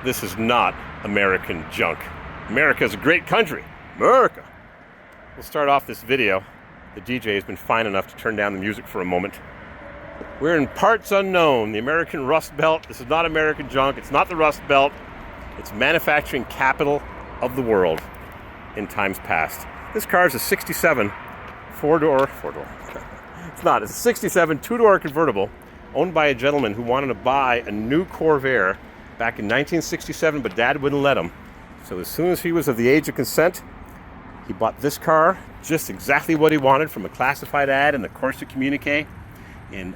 this is not American junk. America is a great country. America. We'll start off this video. The DJ has been fine enough to turn down the music for a moment. We're in parts unknown, the American Rust Belt. This is not American junk. It's not the Rust Belt. It's manufacturing capital of the world in times past. This car is a 67 four-door. It's not. It's a 67 two-door convertible owned by a gentleman who wanted to buy a new Corvair back in 1967, but Dad wouldn't let him. So as soon as he was of the age of consent, he bought this car, just exactly what he wanted, from a classified ad in the Corsa Communique in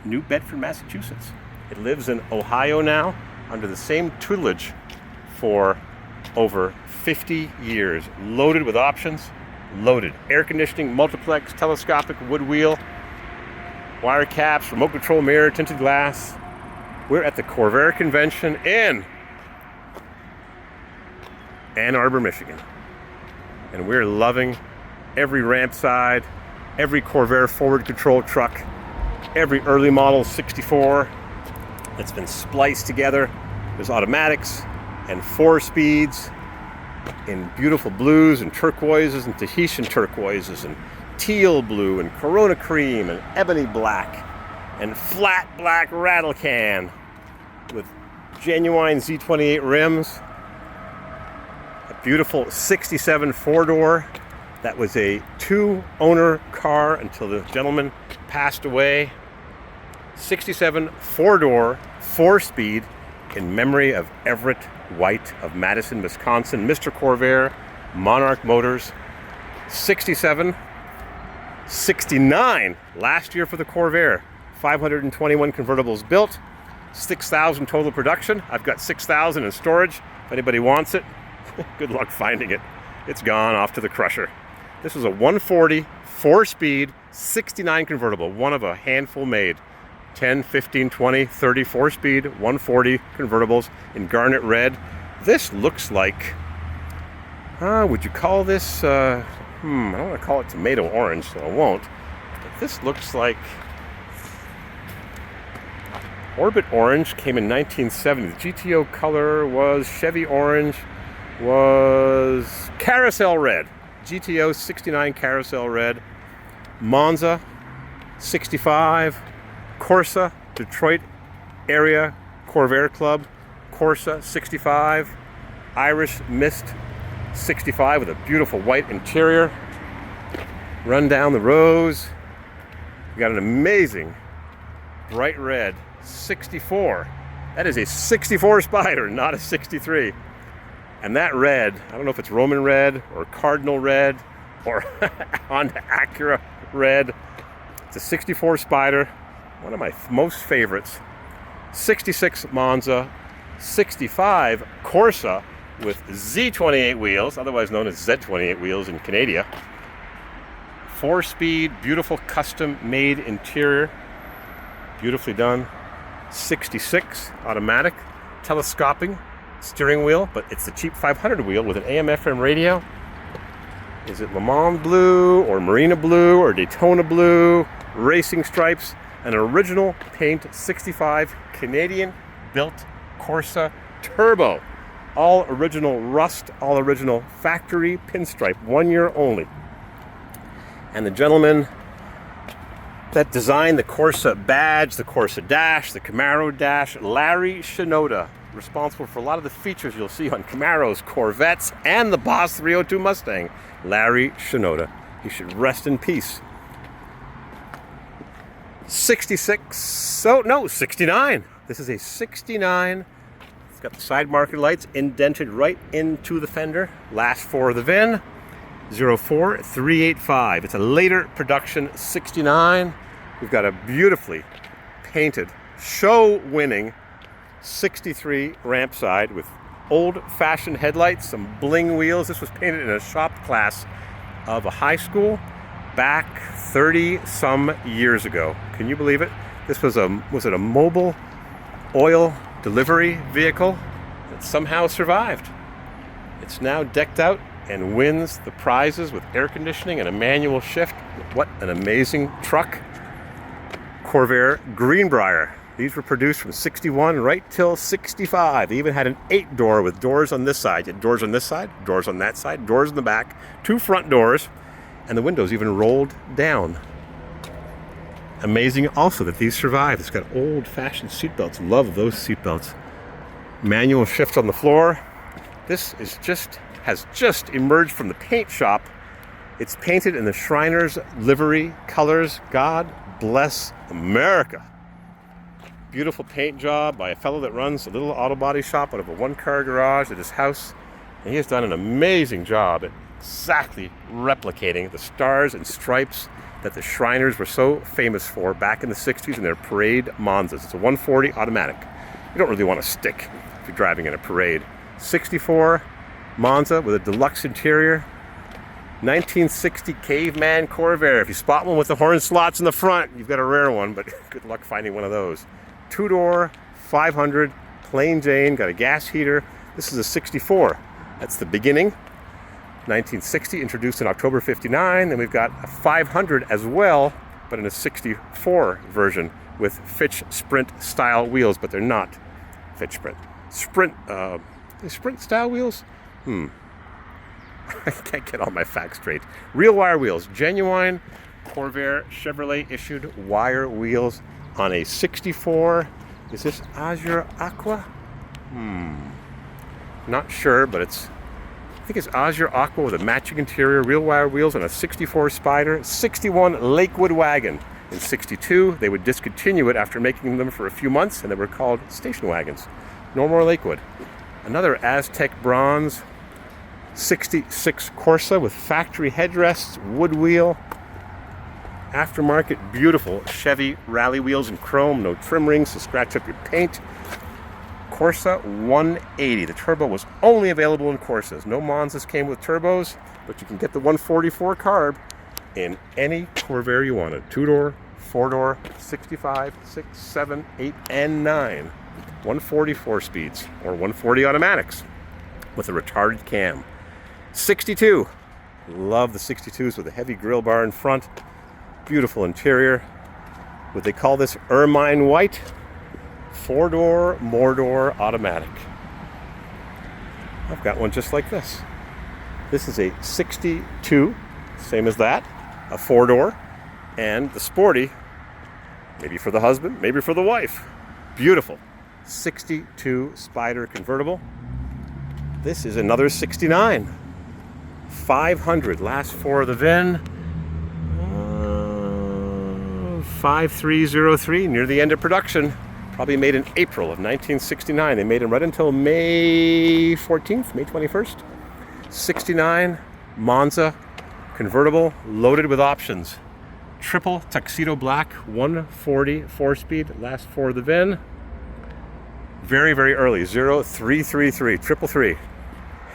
New Bedford, Massachusetts. It lives in Ohio now, under the same tutelage for over 50 years. Loaded with options, loaded. Air conditioning, multiplex, telescopic wood wheel, wire caps, remote control mirror, tinted glass. We're at the Corvair convention in Ann Arbor, Michigan. And we're loving every ramp side, every Corvair forward control truck, every early model 64 that's been spliced together. There's automatics and 4 speeds in beautiful blues and turquoises and Tahitian turquoises and teal blue and Corona cream and ebony black and flat black rattle can with genuine Z28 rims. A beautiful 67 four-door that was a 2-owner car until the gentleman passed away. 67 four-door, 4-speed, in memory of Everett White of Madison, Wisconsin. Mr. Corvair, Monarch Motors. 67, 69 last year for the Corvair. 521 convertibles built, 6,000 total production. I've got 6,000 in storage. If anybody wants it, good luck finding it. It's gone off to the crusher. This was a 140, 4-speed, 69 convertible, one of a handful made. 10, 15, 20, 30, 4-speed, 140 convertibles in garnet red. This looks like, would you call this, I don't want to call it tomato orange, so I won't. But this looks like Orbit Orange, came in 1970. The GTO color was Chevy Orange, was Carousel Red. GTO 69 Carousel Red. Monza 65. Corsa, Detroit area Corvair Club, Corsa 65, Irish Mist 65 with a beautiful white interior. Run down the rows. We got an amazing bright red 64. That is a 64 Spider, not a 63. And that red, I don't know if it's Roman red or Cardinal red or Honda Acura red. It's a 64 Spider. One of my most favorites. 66 Monza, 65 Corsa with Z28 wheels, otherwise known as Z28 wheels in Canada. 4-speed, beautiful custom-made interior, beautifully done. 66 automatic, telescoping steering wheel, but it's the cheap 500 wheel with an AM/FM radio. Is it Le Mans blue or Marina blue or Daytona blue? Racing stripes. An original paint 65 Canadian built Corsa Turbo. All original rust, all original factory pinstripe, 1 year only. And the gentleman that designed the Corsa badge, the Corsa dash, the Camaro dash, Larry Shinoda, responsible for a lot of the features you'll see on Camaros, Corvettes, and the Boss 302 Mustang. Larry Shinoda. He should rest in peace. 66, 69. This is a 69. It's got the side marker lights indented right into the fender. Last 4 of the VIN, 04385. It's a later production 69. We've got a beautifully painted, show-winning 63 ramp side with old-fashioned headlights, some bling wheels. This was painted in a shop class of a high school back 30-some years ago. Can you believe it? This was it a mobile oil delivery vehicle that somehow survived. It's now decked out and wins the prizes with air conditioning and a manual shift. What an amazing truck. Corvair Greenbrier. These were produced from 61 right till 65. They even had an 8-door with doors on this side. You had doors on this side, doors on that side, doors in the back, 2 front doors, and the windows even rolled down. Amazing also that these survive. It's got old-fashioned seatbelts. Love those seatbelts. Manual shift on the floor. This has just emerged from the paint shop. It's painted in the Shriner's livery colors. God bless America. Beautiful paint job by a fellow that runs a little auto body shop out of a 1-car garage at his house. And he has done an amazing job at exactly replicating the stars and stripes that the Shriners were so famous for back in the 60s in their parade Monzas. It's a 140 automatic. You don't really want to stick if you're driving in a parade. 64 Monza with a deluxe interior. 1960 Caveman Corvair. If you spot one with the horn slots in the front, you've got a rare one, but good luck finding one of those. 2-door, 500, plain Jane, got a gas heater. This is a 64. That's the beginning. 1960, introduced in October 59. Then we've got a 500 as well, but in a 64 version with Fitch Sprint style wheels, but they're not Fitch Sprint. Sprint style wheels? I can't get all my facts straight. Real wire wheels, genuine Corvair Chevrolet issued wire wheels on a 64. Is this Azure Aqua? Not sure, but I think it's Azure Aqua with a matching interior, real wire wheels on a 64 Spider. 61 Lakewood wagon. In 62, they would discontinue it after making them for a few months, and they were called station wagons. No more Lakewood. Another Aztec bronze 66 Corsa with factory headrests, wood wheel, aftermarket, beautiful Chevy rally wheels in chrome, no trim rings to scratch up your paint. Corsa 180. The turbo was only available in Corsas. No Monzas came with turbos, but you can get the 144 carb in any Corvair you wanted. 2-door, 4-door, 65, 6, 7, 8, and 9. 144 speeds or 140 automatics with a retarded cam. 62. Love the 62s with a heavy grill bar in front. Beautiful interior. Would they call this ermine white? 4-door, more-door automatic. I've got one just like this. This is a 62, same as that, a 4-door, and the sporty, maybe for the husband, maybe for the wife. Beautiful. 62 Spider convertible. This is another 69. 500, last 4 of the VIN. 5303, near the end of production. Probably made in April of 1969. They made them right until May 14th, May 21st. 69 Monza convertible, loaded with options. Triple tuxedo black, 140 4-speed, last 4 of the VIN. Very, very early, 0333, 333.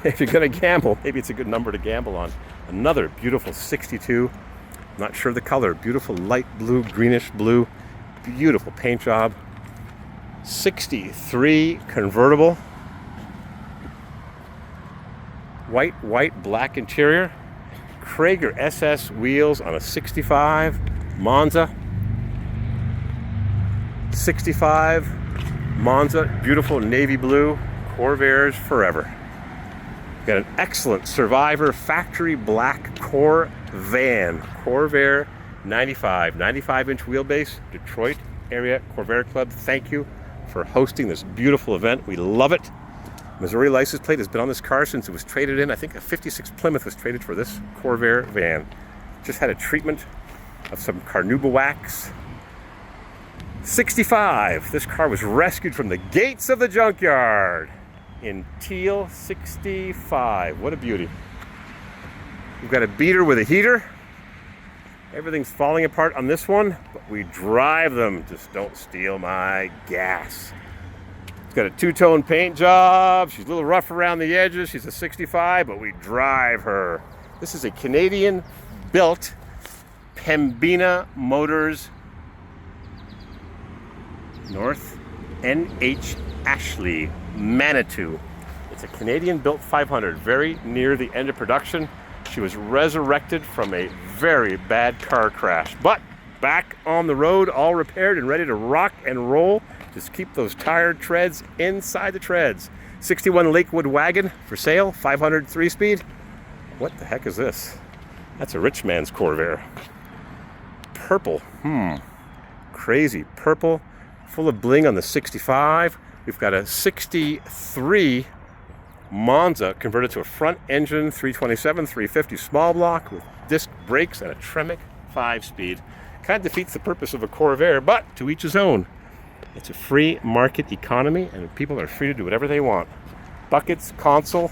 If you're going to gamble, maybe it's a good number to gamble on. Another beautiful 62. Not sure of the color. Beautiful light blue, greenish blue. Beautiful paint job. 63 convertible. White, black interior. Krager SS wheels on a 65 Monza. 65 Monza, beautiful navy blue. Corvairs forever. Got an excellent Survivor factory black core van. Corvair 95-inch wheelbase. Detroit area Corvair Club, thank you for hosting this beautiful event. We love it. Missouri license plate has been on this car since it was traded in. I think a 56 Plymouth was traded for this Corvair van. Just had a treatment of some carnauba wax. 65. This car was rescued from the gates of the junkyard in teal 65. What a beauty. We've got a beater with a heater. Everything's falling apart on this one, but we drive them. Just don't steal my gas. It's got a 2-tone paint job. She's a little rough around the edges. She's a 65, but we drive her. This is a Canadian-built Pembina Motors North NH Ashley Manitou. It's a Canadian-built 500, very near the end of production. She was resurrected from a very bad car crash, but back on the road, all repaired and ready to rock and roll. Just keep those tired treads inside the treads. 61 Lakewood wagon for sale, 500 3-speed. What the heck is this? That's a rich man's Corvair. Purple, crazy purple, full of bling on the 65. We've got a 63 Monza converted to a front engine 327, 350 small block with disc brakes and a Tremec 5-speed. Kind of defeats the purpose of a Corvair, but to each his own. It's a free market economy and people are free to do whatever they want. Buckets, console,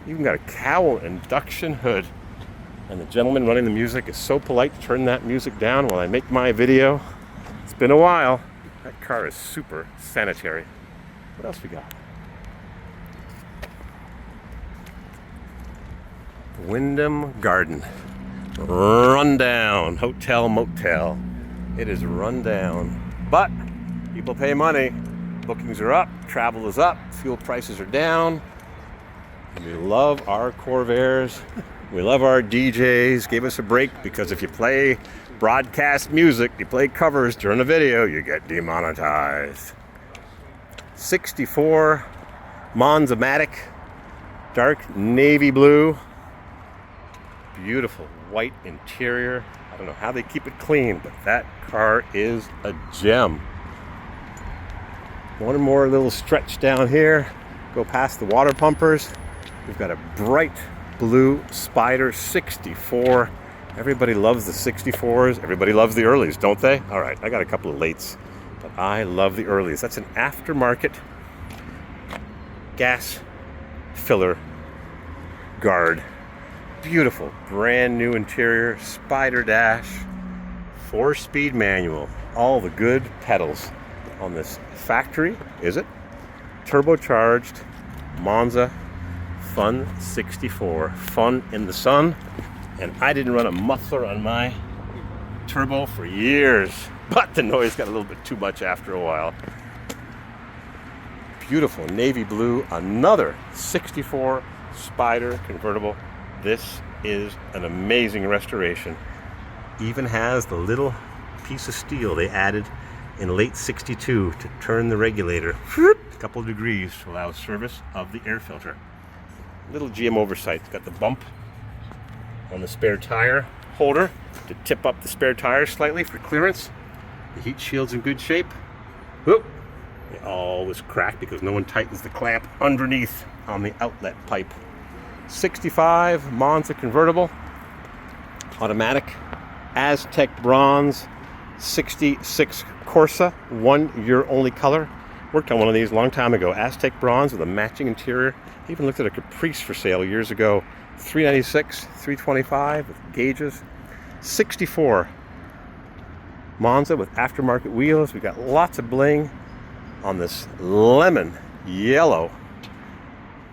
even got a cowl induction hood. And the gentleman running the music is so polite to turn that music down while I make my video. It's been a while. That car is super sanitary. What else we got? Wyndham Garden. Rundown. Hotel, motel. It is run down. But people pay money. Bookings are up. Travel is up. Fuel prices are down. And we love our Corvairs. We love our DJs. Give us a break, because if you play broadcast music, you play covers during a video, you get demonetized. 64 Monza-matic, dark navy blue, beautiful white interior. I don't know how they keep it clean, but that car is a gem. One more little stretch down here, go past the water pumpers. We've got a bright blue Spider 64. Everybody loves the 64s. Everybody loves the earlies, don't they? All right, I got a couple of lates, but I love the earlies. That's an aftermarket gas filler guard. Beautiful, brand new interior, Spider dash, 4-speed manual. All the good pedals on this factory, is it? Turbocharged Monza Fun 64. Fun in the sun. And I didn't run a muffler on my turbo for years, but the noise got a little bit too much after a while. Beautiful navy blue, another 64 Spider convertible. This is an amazing restoration. Even has the little piece of steel they added in late 62 to turn the regulator a couple of degrees to allow service of the air filter. Little GM oversight. It's got the bump on the spare tire holder to tip up the spare tire slightly for clearance. The heat shield's in good shape. Whoop! They always crack because no one tightens the clamp underneath on the outlet pipe. 65 Monza convertible, automatic, Aztec bronze, 66 Corsa, 1 year only color. Worked on one of these a long time ago. Aztec bronze with a matching interior. I even looked at a Caprice for sale years ago. 396, 325 with gauges. 64 Monza with aftermarket wheels. We got lots of bling on this lemon yellow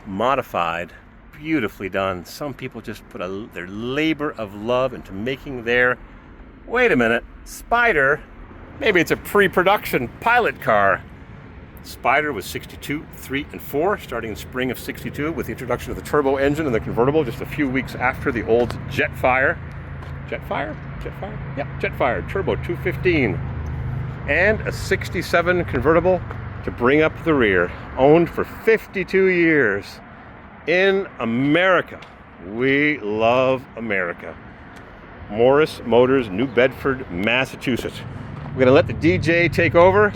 modified. Beautifully done. Some people just put their labor of love into making their, wait a minute, Spider. Maybe it's a pre-production pilot car. Spider was 62, 3, and 4, starting in spring of 62 with the introduction of the turbo engine and the convertible just a few weeks after the old Jetfire. Jetfire? Yeah, Jetfire Turbo 215. And a 67 convertible to bring up the rear. Owned for 52 years in America. We love America. Morris Motors, New Bedford, Massachusetts. We're going to let the DJ take over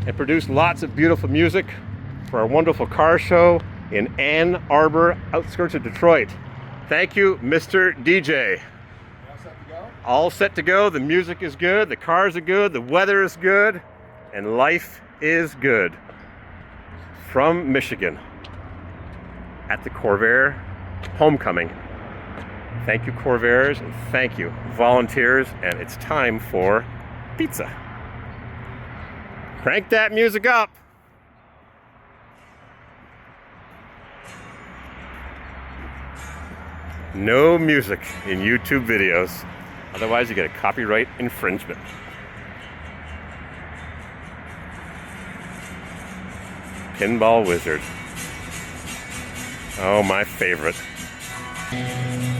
and produce lots of beautiful music for our wonderful car show in Ann Arbor, outskirts of Detroit. Thank you, Mr. DJ. All set to go? All set to go. The music is good, the cars are good, the weather is good, and life is good. From Michigan, at the Corvair Homecoming. Thank you, Corvairs, and thank you, volunteers, and it's time for pizza. Crank that music up. No music in YouTube videos. Otherwise, you get a copyright infringement. Pinball Wizard. Oh, my favorite.